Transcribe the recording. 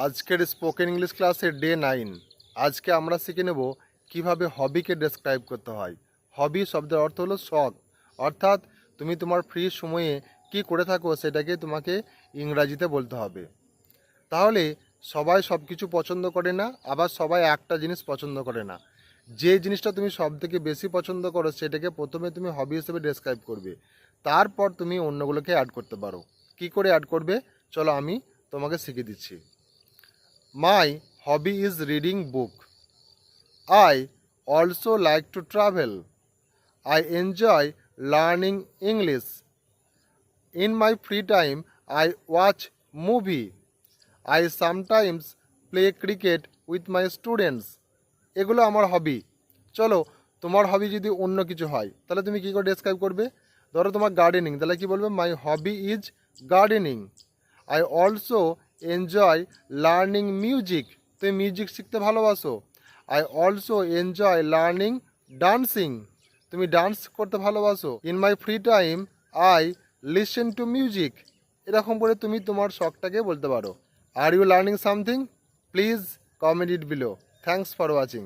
আজকের spoken English ক্লাসের day 9। আজকে আমরা শিখে নেব কিভাবে হবিকে ডেসক্রাইব করতে হয়। হবি শব্দের অর্থ হলো শখ, অর্থাৎ তুমি তোমার ফ্রি সময়ে কি করে থাকো সেটাকে তোমাকে ইংরাজিতে বলতে হবে। তাহলে সবাই সব কিছু পছন্দ করে না, আবার সবাই একটা জিনিস পছন্দ করে না। যে জিনিসটা তুমি সবথেকে বেশি পছন্দ করো সেটাকে প্রথমে তুমি হবি হিসেবে ডেসক্রাইব করবে, তারপর তুমি অন্যগুলোকে অ্যাড করতে পারো। কি করে অ্যাড করবে চলো আমি তোমাকে শিখিয়ে দিচ্ছি। My hobby is reading book. I also like to travel. I enjoy learning English. In my free time, I watch movie. I sometimes play cricket with my students. এগুলো আমার হবি। চলো, তোমার হবি যদি অন্য কিছু হয় তাহলে তুমি কী করে ডেসক্রাইব করবে? ধরো তোমার গার্ডেনিং, তাহলে কি বলবে? My hobby is gardening. I also enjoy learning music. তুমি মিউজিক শিখতে ভালোবাসো। I also enjoy learning dancing. তুমি ডান্স করতে ভালোবাসো। In my free time I listen to music. এরকম করে তুমি তোমার শখটাকে বলতে পারো। Are you learning something? Please comment it below. Thanks for watching.